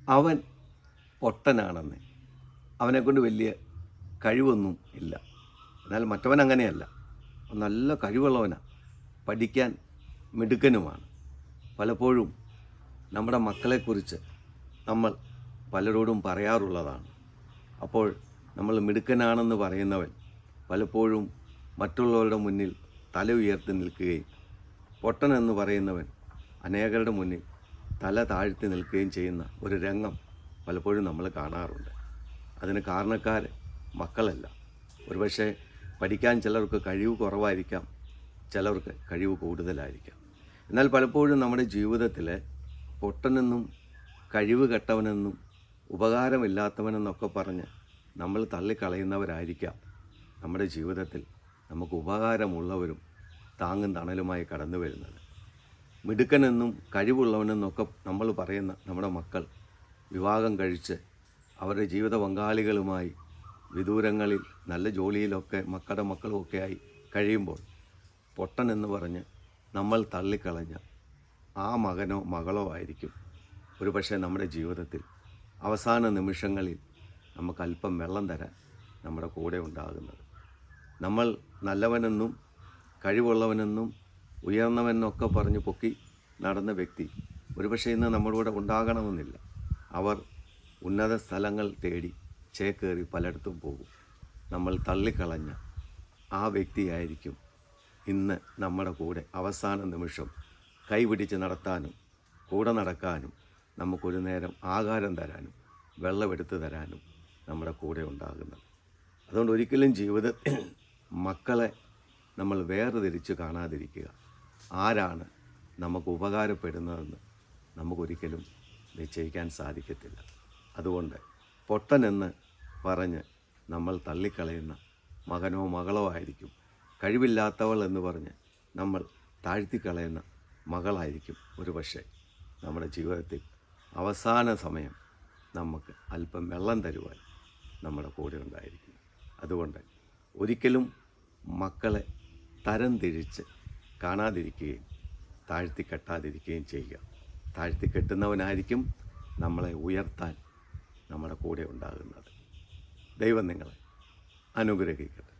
അവൻ പൊട്ടനാണെന്ന്, അവനെക്കൊണ്ട് വലിയ കഴിവൊന്നും ഇല്ല. എന്നാൽ മറ്റവൻ അങ്ങനെയല്ല, നല്ല കഴിവുള്ളവനാണ്, പഠിക്കാൻ മിടുക്കനുമാണ്. പലപ്പോഴും നമ്മുടെ മക്കളെക്കുറിച്ച് നമ്മൾ പലരോടും പറയാറുള്ളതാണ്. അപ്പോൾ നമ്മൾ മിടുക്കനാണെന്ന് പറയുന്നവൻ പലപ്പോഴും മറ്റുള്ളവരുടെ മുന്നിൽ തല ഉയർത്തി നിൽക്കുകയും പൊട്ടനെന്ന് പറയുന്നവൻ അനേകരുടെ മുന്നിൽ തല താഴ്ത്തി നിൽക്കുകയും ചെയ്യുന്ന ഒരു രംഗം പലപ്പോഴും നമ്മൾ കാണാറുണ്ട്. അതിന് കാരണക്കാർ മക്കളല്ല. ഒരുപക്ഷെ പഠിക്കാൻ ചിലർക്ക് കഴിവ് കുറവായിരിക്കാം, ചിലർക്ക് കഴിവ് കൂടുതലായിരിക്കാം. എന്നാൽ പലപ്പോഴും നമ്മുടെ ജീവിതത്തിൽ പൊട്ടനെന്നും കഴിവ് കെട്ടവനെന്നും ഉപകാരമില്ലാത്തവനെന്നൊക്കെ പറഞ്ഞ് നമ്മൾ തള്ളിക്കളയുന്നവരായിരിക്കാം നമ്മുടെ ജീവിതത്തിൽ നമുക്ക് ഉപകാരമുള്ളവരും താങ്ങും തണലുമായി കടന്നു വരുന്നത്. മിടുക്കനെന്നും കഴിവുള്ളവനെന്നൊക്കെ നമ്മൾ പറയുന്ന നമ്മുടെ മക്കൾ വിവാഹം കഴിച്ച് അവരുടെ ജീവിത പങ്കാളികളുമായി വിദൂരങ്ങളിൽ നല്ല ജോലിയിലൊക്കെ മക്കളുടെ മക്കളുമൊക്കെ ആയി കഴിയുമ്പോൾ പൊട്ടനെന്ന് പറഞ്ഞ് നമ്മൾ തള്ളിക്കളഞ്ഞ ആ മകനോ മകളോ ആയിരിക്കും ഒരുപക്ഷെ നമ്മുടെ ജീവിതത്തിൽ അവസാന നിമിഷങ്ങളിൽ നമുക്ക് അല്പം വെള്ളം തരാൻ നമ്മുടെ കൂടെ ഉണ്ടാകുന്നത്. നമ്മൾ നല്ലവനെന്നും കഴിവുള്ളവനെന്നും ഉയർന്നവനെന്നൊക്കെ പറഞ്ഞ് പൊക്കി നടന്ന വ്യക്തി ഒരുപക്ഷെ ഇന്ന് നമ്മുടെ കൂടെ ഉണ്ടാകണമെന്നില്ല. അവർ ഉന്നത സ്ഥലങ്ങൾ തേടി ചേക്കേറി പലയിടത്തും പോകും. നമ്മൾ തള്ളിക്കളഞ്ഞ ആ വ്യക്തിയായിരിക്കും ഇന്ന് നമ്മുടെ കൂടെ അവസാന നിമിഷം കൈപിടിച്ച് നടത്താനും കൂടെ നടക്കാനും നമുക്കൊരു നേരം ആഹാരം തരാനും വെള്ളമെടുത്ത് തരാനും നമ്മുടെ കൂടെ ഉണ്ടാകുന്നത്. അതുകൊണ്ട് ഒരിക്കലും ജീവിതത്തിൽ മക്കളെ നമ്മൾ വേർതിരിച്ച് കാണാതിരിക്കുക. ആരാണ് നമുക്ക് ഉപകാരപ്പെടുന്നതെന്ന് നമുക്കൊരിക്കലും നിശ്ചയിക്കാൻ സാധിക്കത്തില്ല. അതുകൊണ്ട് പൊട്ടനെന്ന് പറഞ്ഞ് നമ്മൾ തള്ളിക്കളയുന്ന മകനോ മകളോ ആയിരിക്കും കഴിവില്ലാത്തവൾ എന്ന് പറഞ്ഞ് നമ്മൾ താഴ്ത്തിക്കളയുന്ന മകളായിരിക്കും ഒരുപക്ഷെ നമ്മുടെ ജീവിതത്തിൽ അവസാന സമയം നമുക്ക് അല്പം വെള്ളം തരുവാൻ നമ്മുടെ കൂടെ ഉണ്ടായിരിക്കുന്നു. അതുകൊണ്ട് ഒരിക്കലും മക്കളെ തരം തിരിച്ച് കാണാതിരിക്കുകയും താഴ്ത്തിക്കെട്ടാതിരിക്കുകയും ചെയ്യുക. താഴ്ത്തിക്കെട്ടുന്നവനായിരിക്കും നമ്മളെ ഉയർത്താൻ നമ്മുടെ കൂടെ ഉണ്ടാകുന്നത്. ദൈവം നിങ്ങളെ അനുഗ്രഹിക്കട്ടെ.